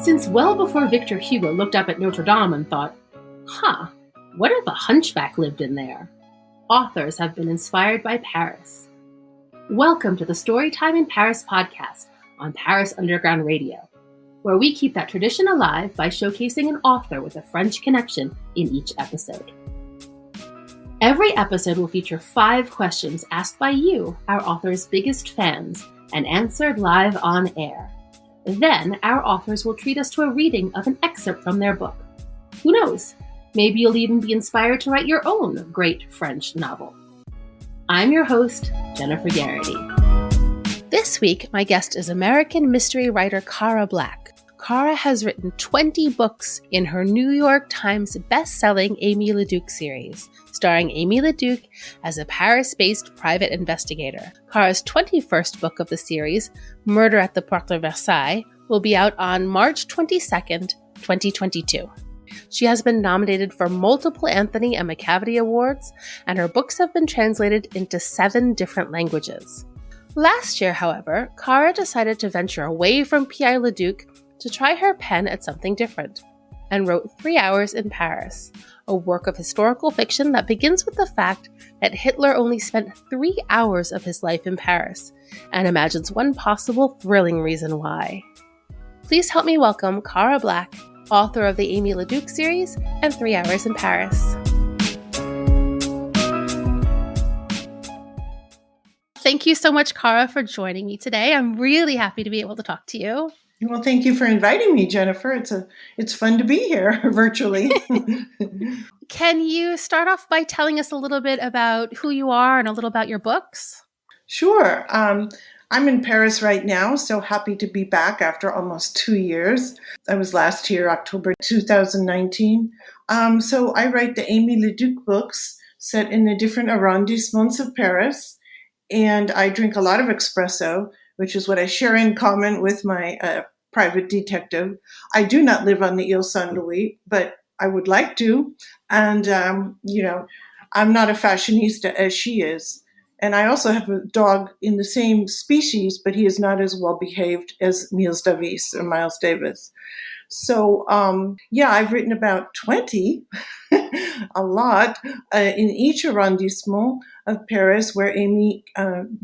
Since well before Victor Hugo looked up at Notre Dame and thought, what if a hunchback lived in there? Authors have been inspired by Paris. Welcome to the Storytime in Paris podcast on Paris Underground Radio, where we keep that tradition alive by showcasing an author with a French connection in each episode. Every episode will feature 5 questions asked by you, our author's biggest fans, and answered live on air. Then, our authors will treat us to a reading of an excerpt from their book. Who knows? Maybe you'll even be inspired to write your own great French novel. I'm your host, Jennifer Garrity. This week, my guest is American mystery writer Cara Black. Cara has written 20 books in her New York Times best-selling Aimée Leduc series, starring Aimée Leduc as a Paris-based private investigator. Cara's 21st book of the series, Murder at the Porte de Versailles, will be out on March 22nd, 2022. She has been nominated for multiple Anthony and Macavity awards, and her books have been translated into 7 different languages. Last year, however, Cara decided to venture away from PI Leduc to try her pen at something different, and wrote 3 Hours in Paris, a work of historical fiction that begins with the fact that Hitler only spent 3 hours of his life in Paris, and imagines one possible thrilling reason why. Please help me welcome Cara Black, author of the Aimée Leduc series and 3 Hours in Paris. Thank you so much, Cara, for joining me today. I'm really happy to be able to talk to you. Well, thank you for inviting me, Jennifer. It's fun to be here virtually. Can you start off by telling us a little bit about who you are and a little about your books? Sure. I'm in Paris right now, so happy to be back after almost 2 years. I was last year, October 2019. So I write the Aimée Leduc books set in the different arrondissements of Paris, and I drink a lot of espresso, which is what I share in common with my private detective. I do not live on the Ile Saint-Louis, but I would like to. And, I'm not a fashionista as she is. And I also have a dog in the same species, but he is not as well behaved as Miles Davis or Miles Davis. So, I've written about 20, a lot, in each arrondissement of Paris where Aimée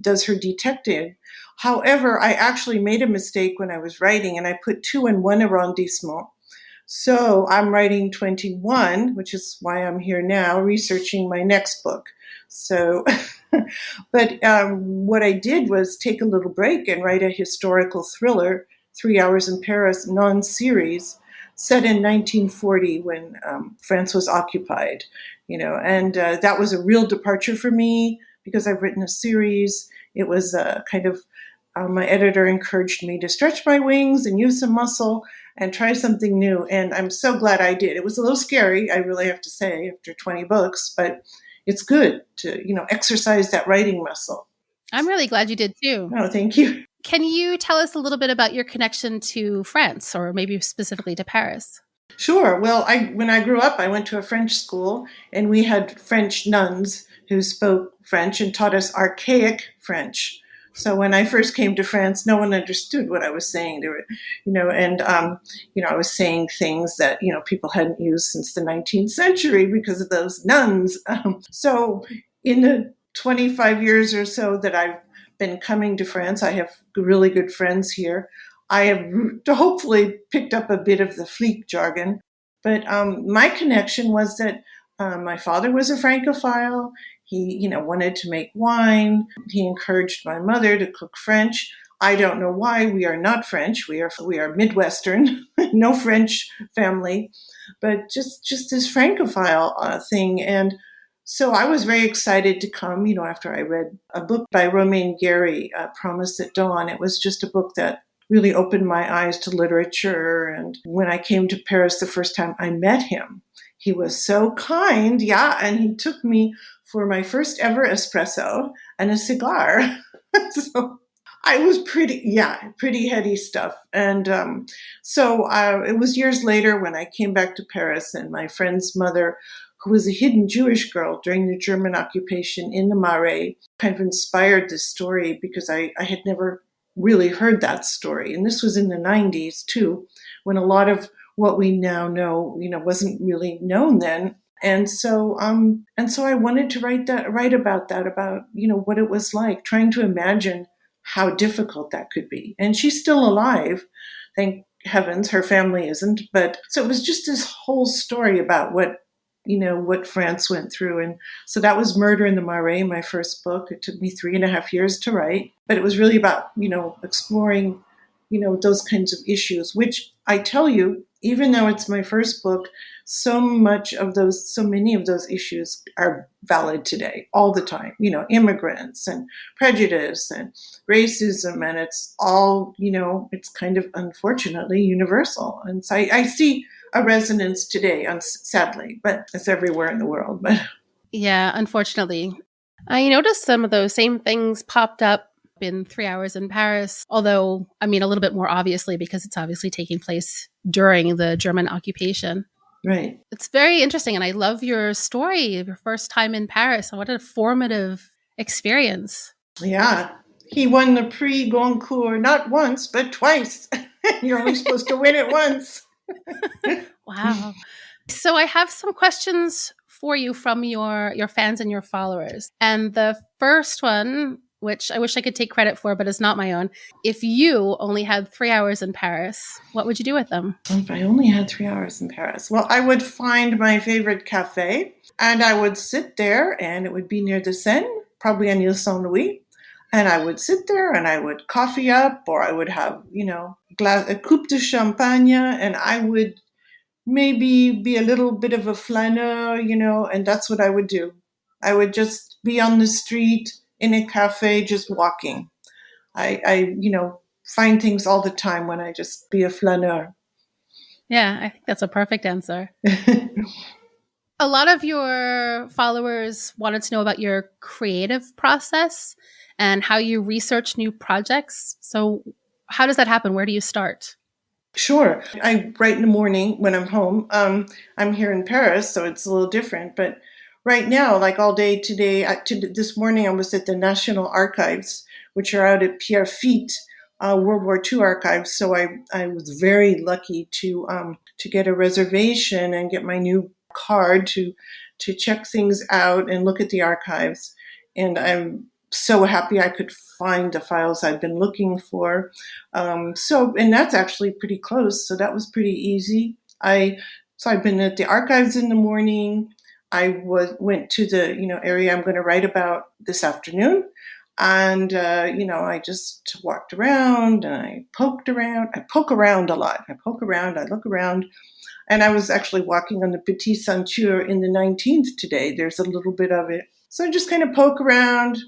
does her detective. However, I actually made a mistake when I was writing, and I put 2 in one arrondissement. So I'm writing 21, which is why I'm here now, researching my next book. So, but what I did was take a little break and write a historical thriller, 3 Hours in Paris, non-series, set in 1940 when France was occupied, and that was a real departure for me because I've written a series. It was my editor encouraged me to stretch my wings and use some muscle and try something new. And I'm so glad I did. It was a little scary, I really have to say, after 20 books, but it's good to, exercise that writing muscle. I'm really glad you did too. Oh, thank you. Can you tell us a little bit about your connection to France, or maybe specifically to Paris? Sure. Well, when I grew up, I went to a French school, and we had French nuns who spoke French and taught us archaic French. So when I first came to France, no one understood what I was saying. They were, I was saying things that, people hadn't used since the 19th century because of those nuns. So in the 25 years or so that I've been coming to France, I have really good friends here. I have hopefully picked up a bit of the fleek jargon. But my connection was that my father was a Francophile. He, wanted to make wine. He encouraged my mother to cook French. I don't know why. We are not French. We are Midwestern, no French family, but just this Francophile thing. And so I was very excited to come, after I read a book by Romain Gary, Promise at Dawn. It was just a book that really opened my eyes to literature. And when I came to Paris the first time, I met him. He was so kind, and he took me for my first ever espresso and a cigar. So I was pretty heady stuff. And it was years later when I came back to Paris, and my friend's mother, who was a hidden Jewish girl during the German occupation in the Marais, kind of inspired this story because I had never really heard that story. And this was in the 90s too, when a lot of what we now know, wasn't really known then. And so I wanted to write about that, what it was like, trying to imagine how difficult that could be. And she's still alive, thank heavens. Her family isn't. But so it was just this whole story about what France went through. And so that was Murder in the Marais, my first book. It took me 3.5 years to write, but it was really about, exploring, those kinds of issues, which I tell you, even though it's my first book, so many of those issues are valid today, all the time, immigrants and prejudice and racism. And it's all, it's kind of unfortunately universal. And so I see a resonance today, sadly, but it's everywhere in the world. But yeah, unfortunately. I noticed some of those same things popped up in 3 Hours in Paris, although, a little bit more obviously because it's obviously taking place during the German occupation. Right. It's very interesting, and I love your story of your first time in Paris. What a formative experience. Yeah. He won the Prix Goncourt not once, but twice. You're only supposed to win it once. Wow. So I have some questions for you from your fans and your followers. And the first one, which I wish I could take credit for, but is not my own. If you only had 3 hours in Paris, what would you do with them? If I only had 3 hours in Paris, well, I would find my favorite cafe and I would sit there, and it would be near the Seine, probably on Ile Saint-Louis. And I would sit there and I would coffee up, or I would have, a coupe de champagne, and I would maybe be a little bit of a flâneur, and that's what I would do. I would just be on the street in a cafe, just walking. I find things all the time when I just be a flâneur. Yeah, I think that's a perfect answer. A lot of your followers wanted to know about your creative process and how you research new projects. So how does that happen? Where do you start? Sure. I write in the morning when I'm home. I'm here in Paris, so it's a little different. But right now, like all day today, this morning I was at the National Archives, which are out at Pierrefitte, World War II archives. So I was very lucky to get a reservation and get my new card to check things out and look at the archives. And I'm so happy I could find the files I've been looking for. And that's actually pretty close. So that was pretty easy. So I've been at the archives in the morning. I went to the area I'm going to write about this afternoon. And, I just walked around and I poked around. I poke around a lot. I poke around, I look around. And I was actually walking on the Petit Ceinture in the 19th today. There's a little bit of it. So I just kind of poke around,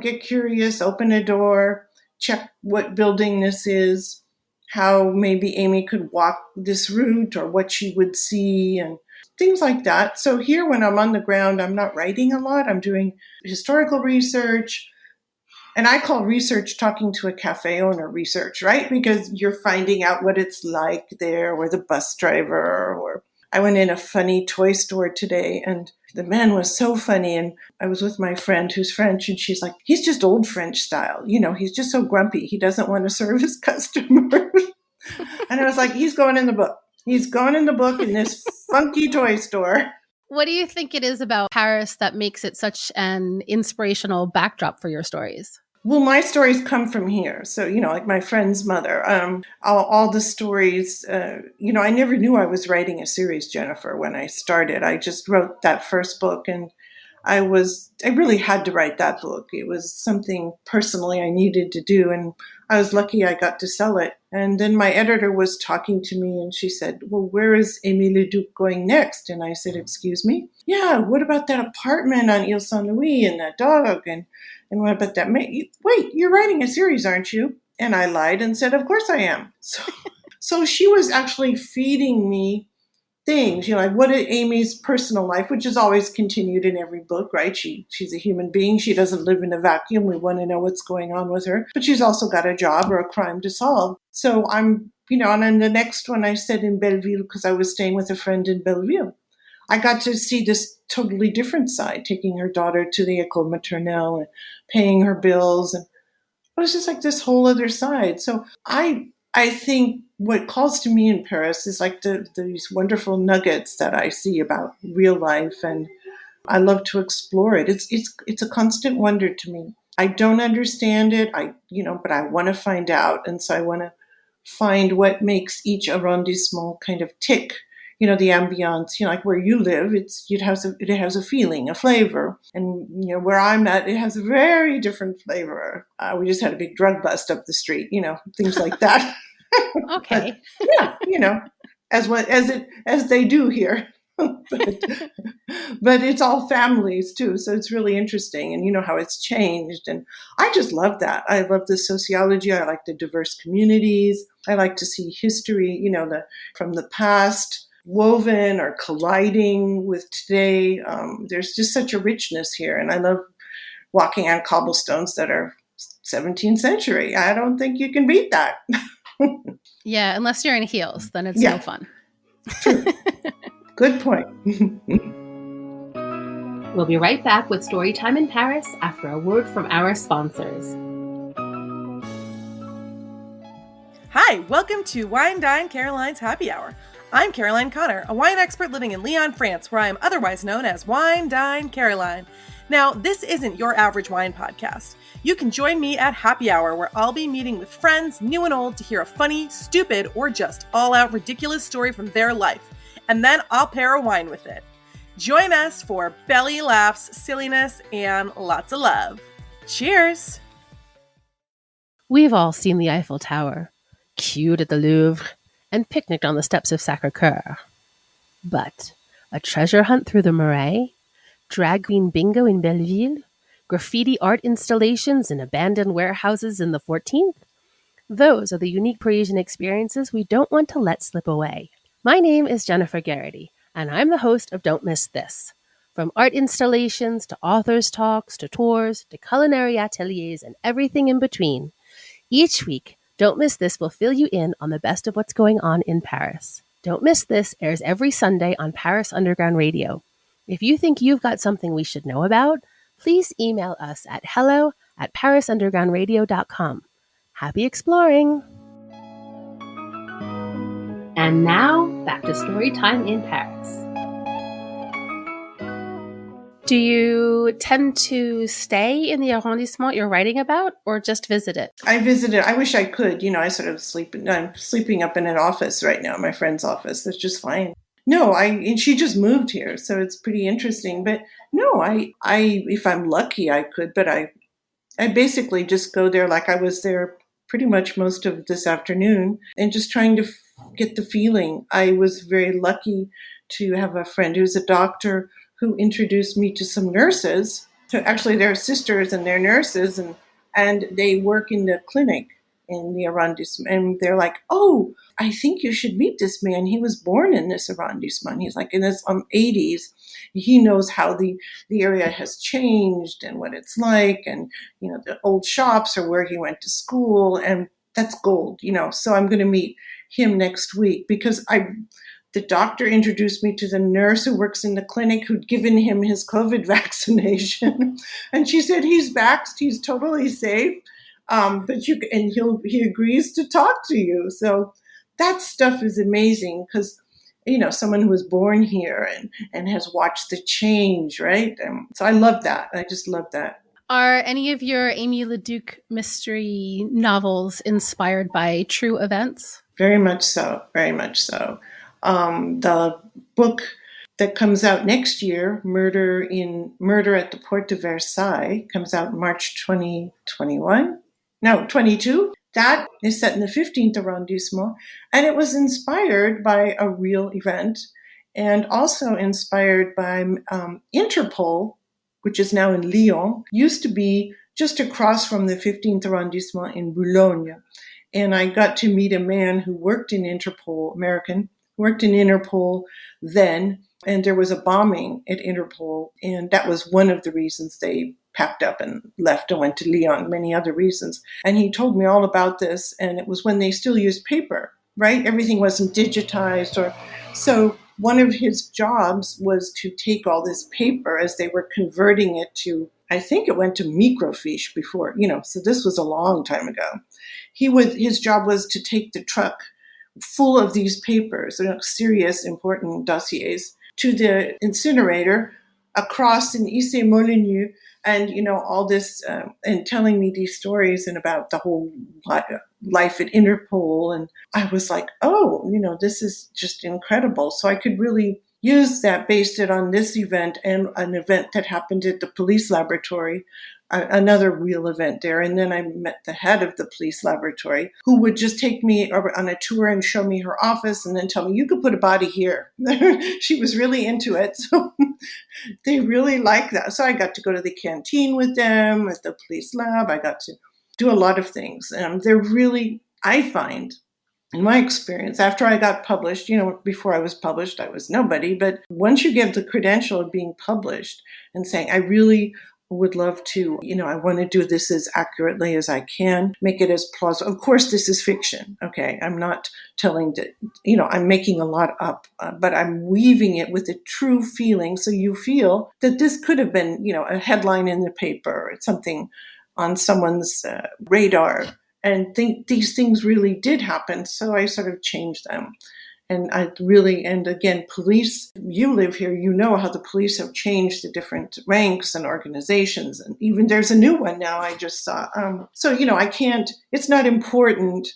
get curious, open a door, check what building this is, how maybe Aimée could walk this route or what she would see and things like that. So here when I'm on the ground, I'm not writing a lot. I'm doing historical research. And I call research talking to a cafe owner research, right? Because you're finding out what it's like there, or the bus driver, or I went in a funny toy store today and the man was so funny. And I was with my friend who's French, and she's like, he's just old French style. He's just so grumpy. He doesn't want to serve his customers. And I was like, he's going in the book. He's going in the book in this funky toy store. What do you think it is about Paris that makes it such an inspirational backdrop for your stories? Well, my stories come from here. So, like my friend's mother, all the stories, I never knew I was writing a series, Jennifer, when I started. I just wrote that first book, and I really had to write that book. It was something personally I needed to do, and I was lucky I got to sell it. And then my editor was talking to me, and she said, well, where is Aimée Leduc going next? And I said, excuse me? Yeah, what about that apartment on Ile Saint-Louis and that dog? And what about that? Wait, you're writing a series, aren't you? And I lied and said, of course I am. So she was actually feeding me things, like what is Aimée's personal life, which is always continued in every book, right? She's a human being. She doesn't live in a vacuum. We want to know what's going on with her. But she's also got a job or a crime to solve. So I'm, and then the next one I said in Belleville, because I was staying with a friend in Belleville. I got to see this totally different side, taking her daughter to the École Maternelle and paying her bills. And It was just like this whole other side. So I think what calls to me in Paris is like these wonderful nuggets that I see about real life, and I love to explore it. It's a constant wonder to me. I don't understand it. But I want to find out, and so I want to find what makes each arrondissement kind of tick. The ambiance. Like where you live, it has a feeling, a flavor, and where I'm at, it has a very different flavor. We just had a big drug bust up the street. Things like that. Okay. But, yeah, as they do here. but it's all families too, so it's really interesting, and how it's changed, and I just love that. I love the sociology. I like the diverse communities. I like to see history, from the past woven or colliding with today. There's just such a richness here, and I love walking on cobblestones that are 17th century. I don't think you can beat that. Yeah, unless you're in heels, then it's no fun. True. Good point. We'll be right back with Storytime in Paris after a word from our sponsors. Hi, welcome to Wine Dine Caroline's Happy Hour. I'm Caroline Connor, a wine expert living in Lyon, France, where I am otherwise known as Wine Dine Caroline. Now, this isn't your average wine podcast. You can join me at Happy Hour, where I'll be meeting with friends, new and old, to hear a funny, stupid, or just all-out ridiculous story from their life. And then I'll pair a wine with it. Join us for belly laughs, silliness, and lots of love. Cheers! We've all seen the Eiffel Tower, queued at the Louvre, and picnicked on the steps of Sacré-Cœur. But a treasure hunt through the Marais, drag queen bingo in Belleville, graffiti art installations in abandoned warehouses in the 14th? Those are the unique Parisian experiences we don't want to let slip away. My name is Jennifer Garrity, and I'm the host of Don't Miss This. From art installations to authors' talks to tours to culinary ateliers and everything in between. Each week, Don't Miss This will fill you in on the best of what's going on in Paris. Don't Miss This airs every Sunday on Paris Underground Radio. If you think you've got something we should know about, please email us at hello@parisundergroundradio.com. Happy exploring! And now, back to Storytime in Paris. Do you tend to stay in the arrondissement you're writing about, or just visit it? I visited. I wish I could. I'm sleeping up in an office right now, my friend's office. That's just fine. No, and she just moved here, so it's pretty interesting. But no, I if I'm lucky, I could. But I basically just go there like I was there pretty much most of this afternoon, and just trying to get the feeling. I was very lucky to have a friend who's a doctor who introduced me to some nurses. So actually, they're sisters and they're nurses, and they work in the clinic in the arrondissement. And they're like, "Oh, I think you should meet this man. He was born in this arrondissement. He's like in his 80s. He knows how the area has changed and what it's like, and the old shops are where he went to school, and that's gold. So I'm going to meet him next week because the doctor introduced me to the nurse who works in the clinic who'd given him his COVID vaccination. And she said, he's vaxxed, he's totally safe. But he agrees to talk to you. So that stuff is amazing because, someone who was born here and has watched the change, right? So I love that. I just love that. Are any of your Aimée Leduc mystery novels inspired by true events? Very much so. Very much so. The book that comes out next year, Murder at the Porte de Versailles, comes out March 22. That is set in the 15th arrondissement, and it was inspired by a real event and also inspired by Interpol, which is now in Lyon, used to be just across from the 15th arrondissement in Boulogne. And I got to meet a man who worked in Interpol, American, worked in Interpol then, and there was a bombing at Interpol, and that was one of the reasons they packed up and left and went to Lyon, many other reasons. And he told me all about this, and it was when they still used paper, right? Everything wasn't digitized, so one of his jobs was to take all this paper as they were converting it to, I think it went to microfiche before, so this was a long time ago. His job was to take the truck full of these papers, serious, important dossiers, to the incinerator across in Aimée and, all this, and telling me these stories and about the whole life at Interpol. And I was like, oh, this is just incredible. So I could really use that, based it on this event and an event that happened at the police laboratory, another real event there. And then I met the head of the police laboratory, who would just take me on a tour and show me her office and then tell me, you could put a body here. She was really into it. So they really like that. So I got to go to the canteen with them at the police lab. I got to do a lot of things. They're really, I find, in my experience, after I got published, before I was published, I was nobody. But once you get the credential of being published and saying, I really would love to, I want to do this as accurately as I can, make it as plausible. Of course, this is fiction. Okay. I'm not telling that, I'm making a lot up, but I'm weaving it with a true feeling. So you feel that this could have been, a headline in the paper or something on someone's radar. And think these things really did happen. So I sort of changed them. And and again, police, you live here, how the police have changed the different ranks and organizations. And even there's a new one now I just saw. It's not important,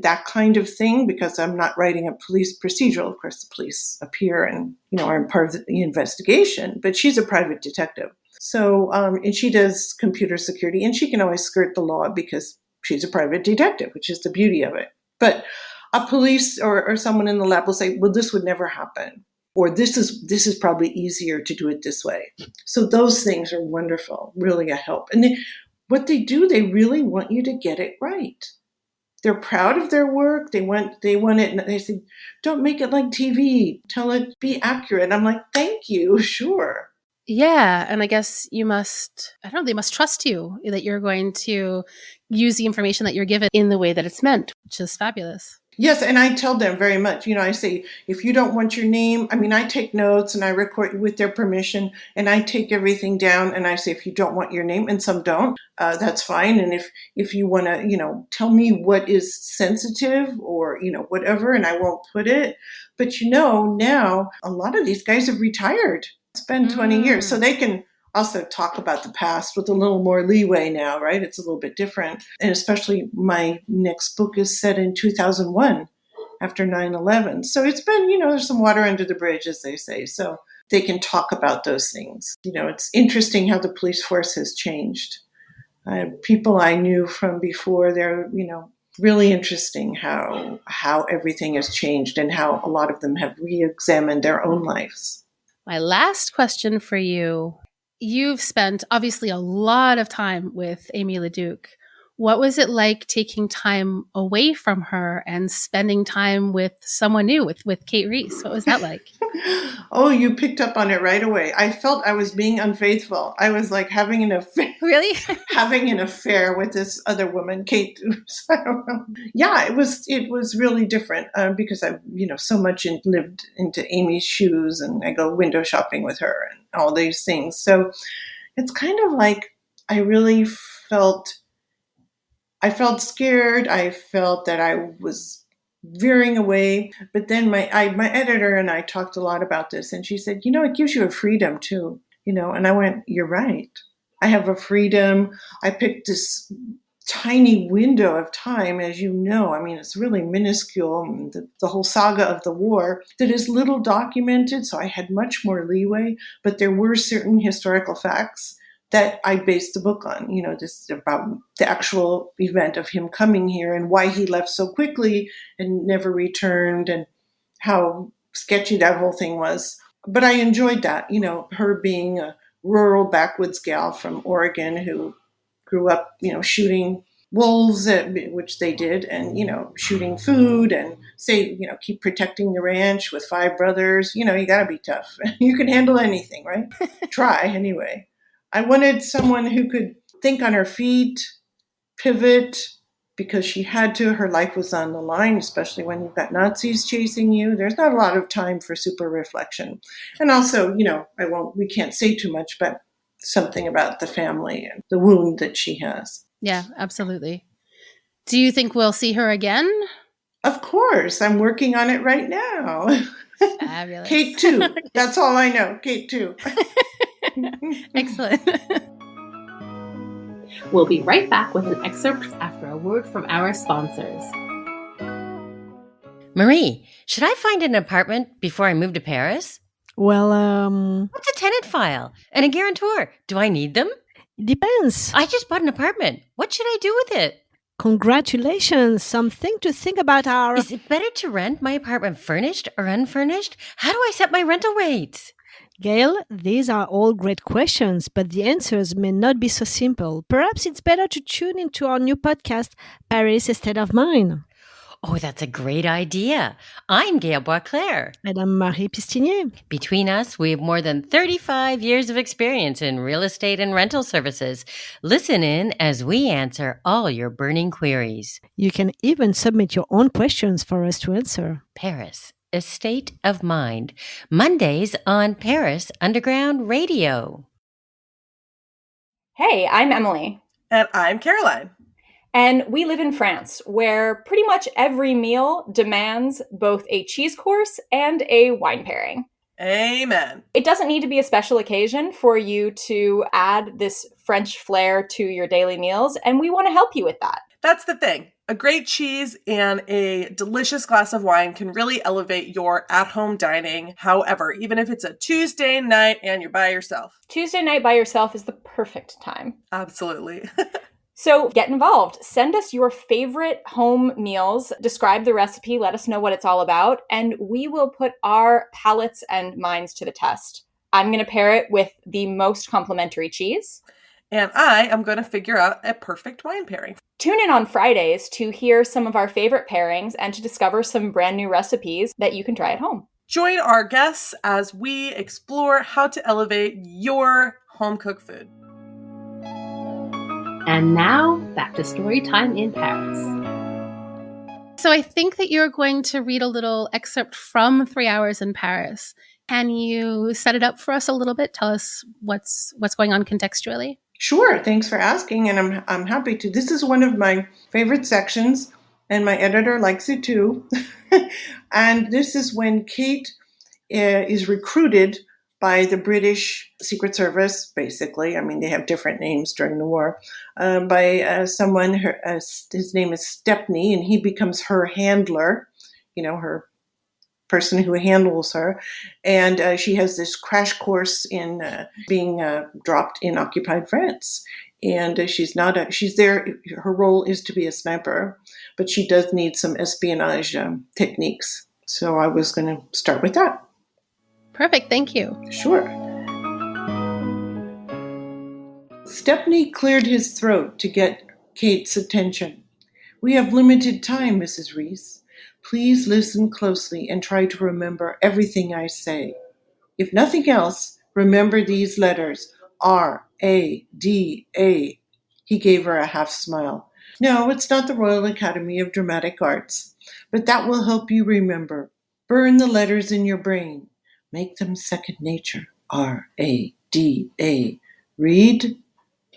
that kind of thing, because I'm not writing a police procedural. Of course, the police appear and, are part of the investigation, but she's a private detective. So, and she does computer security, and she can always skirt the law because she's a private detective, which is the beauty of it. But a police or someone in the lab will say, well, this would never happen. Or this is probably easier to do it this way. So those things are wonderful, really a help. And what they do, they really want you to get it right. They're proud of their work. They want it. And they say, don't make it like TV. Tell it, be accurate. I'm like, thank you. Sure. Yeah. And I guess they must trust you that you're going to use the information that you're given in the way that it's meant, which is fabulous. Yes, and I tell them very much, I say, if you don't want your name, I take notes and I record with their permission and I take everything down and I say, if you don't want your name, and some don't, that's fine. And if you want to, tell me what is sensitive or, whatever, and I won't put it. But, now a lot of these guys have retired. It's been 20 years, so they can also talk about the past with a little more leeway now, right? It's a little bit different. And especially my next book is set in 2001 after 9/11. So it's been, there's some water under the bridge, as they say. So they can talk about those things. It's interesting how the police force has changed. People I knew from before, they're, really interesting how everything has changed and how a lot of them have re-examined their own lives. My last question for you. You've spent obviously a lot of time with Aimée Leduc. What was it like taking time away from her and spending time with someone new, with Kate Reese? What was that like? Oh, you picked up on it right away. I felt I was being unfaithful. I was like having an affair. Really? Having an affair with this other woman, Kate. I don't know. Yeah, it was really different because I've, so much lived into Amy's shoes, and I go window shopping with her and all these things. So it's kind of like I really felt scared. I felt that I was veering away. But then my editor and I talked a lot about this, and she said, it gives you a freedom too, and I went, you're right. I have a freedom. I picked this tiny window of time, as you know. It's really minuscule, the whole saga of the war that is little documented. So I had much more leeway, but there were certain historical facts that I based the book on, this about the actual event of him coming here and why he left so quickly and never returned and how sketchy that whole thing was. But I enjoyed that, her being a rural backwoods gal from Oregon who grew up, shooting wolves, which they did, and, shooting food and keep protecting the ranch with 5 brothers. You got to be tough. You can handle anything, right? Try anyway. I wanted someone who could think on her feet, pivot, because she had to. Her life was on the line, especially when you've got Nazis chasing you. There's not a lot of time for super reflection. And also, we can't say too much, but something about the family and the wound that she has. Yeah, absolutely. Do you think we'll see her again? Of course. I'm working on it right now. Fabulous. Kate too. That's all I know. Kate too. Excellent. We'll be right back with an excerpt after a word from our sponsors. Marie, should I find an apartment before I move to Paris? Well, What's a tenant file and a guarantor? Do I need them? it depends. I just bought an apartment. What should I do with it? Congratulations. Something to think about our... Is it better to rent my apartment furnished or unfurnished? How do I set my rental rates? Gail, these are all great questions, but the answers may not be so simple. Perhaps it's better to tune into our new podcast, Paris, a State of Mind. Oh, that's a great idea. I'm Gail Boisclair. And I'm Marie Pistinier. Between us, we have more than 35 years of experience in real estate and rental services. Listen in as we answer all your burning queries. You can even submit your own questions for us to answer. Paris, a State of Mind. Mondays on Paris Underground Radio. Hey, I'm Emily. And I'm Caroline. And we live in France, where pretty much every meal demands both a cheese course and a wine pairing. Amen. It doesn't need to be a special occasion for you to add this French flair to your daily meals, and we want to help you with that. That's the thing. A great cheese and a delicious glass of wine can really elevate your at-home dining. However, even if it's a Tuesday night and you're by yourself. Tuesday night by yourself is the perfect time. Absolutely. So get involved. Send us your favorite home meals. Describe the recipe. Let us know what it's all about. And we will put our palates and minds to the test. I'm going to pair it with the most complimentary cheese. And I am going to figure out a perfect wine pairing. Tune in on Fridays to hear some of our favorite pairings and to discover some brand new recipes that you can try at home. Join our guests as we explore how to elevate your home-cooked food. And now, back to Storytime in Paris. So I think that you're going to read a little excerpt from 3 Hours in Paris. Can you set it up for us a little bit? Tell us what's going on contextually. Sure. Thanks for asking, and I'm happy to. This is one of my favorite sections, and my editor likes it too. And this is when Kate is recruited by the British Secret Service, basically. I mean, they have different names during the war, by someone, his name is Stepney, and he becomes her handler, her person who handles her. And she has this crash course in being dropped in occupied France. And she's there, her role is to be a sniper, but she does need some espionage techniques. So I was going to start with that. Perfect. Thank you. Sure. Stepney cleared his throat to get Kate's attention. "We have limited time, Mrs. Reese. Please listen closely and try to remember everything I say. If nothing else, remember these letters, R-A-D-A. He gave her a half smile. "No, it's not the Royal Academy of Dramatic Arts, but that will help you remember. Burn the letters in your brain. Make them second nature. R-A-D-A. Read,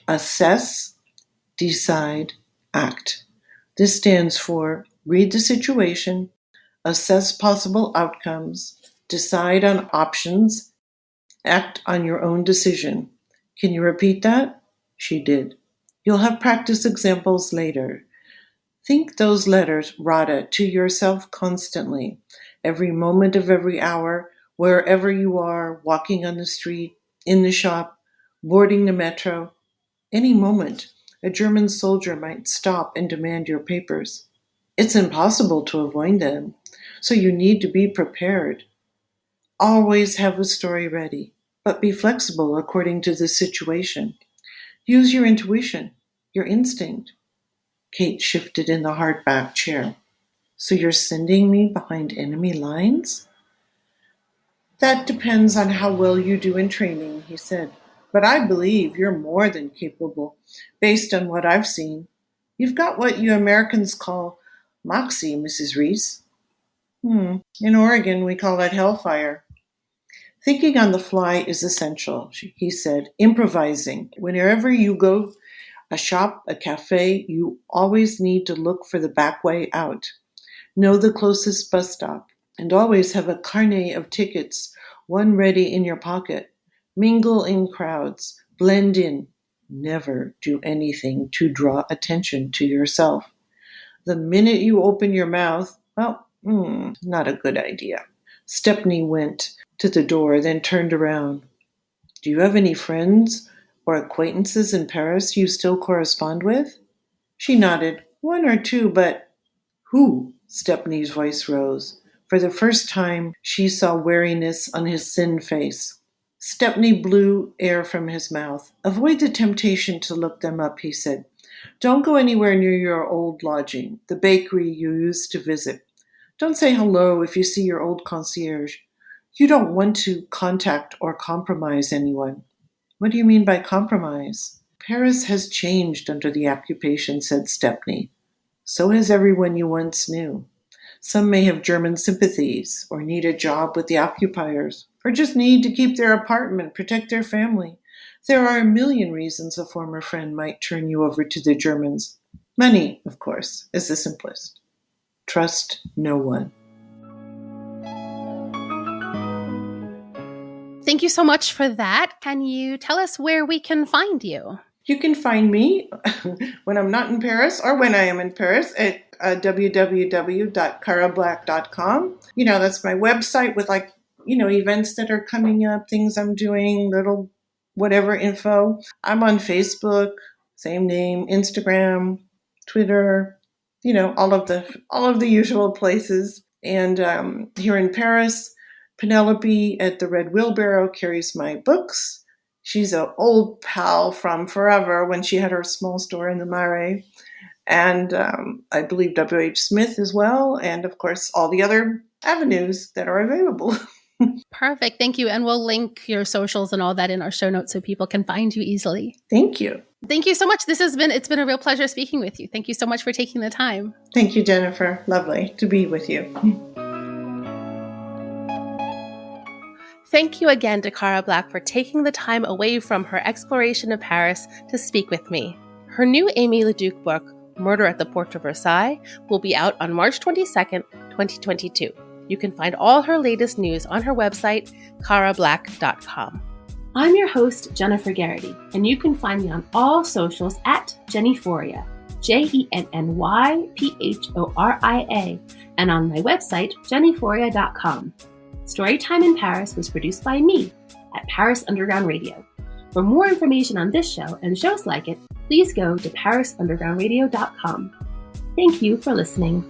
assess, decide, act. This stands for read the situation, assess possible outcomes, decide on options, act on your own decision. Can you repeat that?" She did. "You'll have practice examples later. Think those letters, Rada, to yourself constantly, every moment of every hour, wherever you are, walking on the street, in the shop, boarding the metro. Any moment, a German soldier might stop and demand your papers. It's impossible to avoid them, so you need to be prepared. Always have a story ready, but be flexible according to the situation. Use your intuition, your instinct." Kate shifted in the hardback chair. "So you're sending me behind enemy lines?" "That depends on how well you do in training," he said. "But I believe you're more than capable, based on what I've seen. You've got what you Americans call moxie, Mrs. Reese. In Oregon, we call that hellfire. Thinking on the fly is essential, he said, improvising. Whenever you go, a shop, a cafe, you always need to look for the back way out. Know the closest bus stop, and always have a carnet of tickets, one ready in your pocket. Mingle in crowds, blend in. Never do anything to draw attention to yourself. The minute you open your mouth, not a good idea. Stepney went to the door, then turned around. Do you have any friends or acquaintances in Paris you still correspond with? She nodded. One or two, but who? Stepney's voice rose. For the first time, she saw weariness on his thin face. Stepney blew air from his mouth. Avoid the temptation to look them up, he said. Don't go anywhere near your old lodging, the bakery you used to visit. Don't say hello if you see your old concierge. You don't want to contact or compromise anyone. What do you mean by compromise? Paris has changed under the occupation, said Stepney. So has everyone you once knew. Some may have German sympathies, or need a job with the occupiers, or just need to keep their apartment, protect their family. There are a million reasons a former friend might turn you over to the Germans. Money, of course, is the simplest. Trust no one. Thank you so much for that. Can you tell us where we can find you? You can find me when I'm not in Paris or when I am in Paris at www.carablack.com. That's my website with events that are coming up, things I'm doing, little whatever info. I'm on Facebook, same name, Instagram, Twitter, all of the usual places. And here in Paris, Penelope at the Red Wheelbarrow carries my books. She's an old pal from forever when she had her small store in the Marais. And I believe W.H. Smith as well. And, of course, all the other avenues that are available. Perfect. Thank you. And we'll link your socials and all that in our show notes so people can find you easily. Thank you. Thank you so much. It's been a real pleasure speaking with you. Thank you so much for taking the time. Thank you, Jennifer. Lovely to be with you. Thank you again to Cara Black for taking the time away from her exploration of Paris to speak with me. Her new Aimée Leduc book, Murder at the Porte of Versailles, will be out on March 22nd, 2022. You can find all her latest news on her website, carablack.com. I'm your host, Jennifer Garrity, and you can find me on all socials at Jennyphoria, JennyPhoria, and on my website, jennyphoria.com. Storytime in Paris was produced by me at Paris Underground Radio. For more information on this show and shows like it, please go to parisundergroundradio.com. Thank you for listening.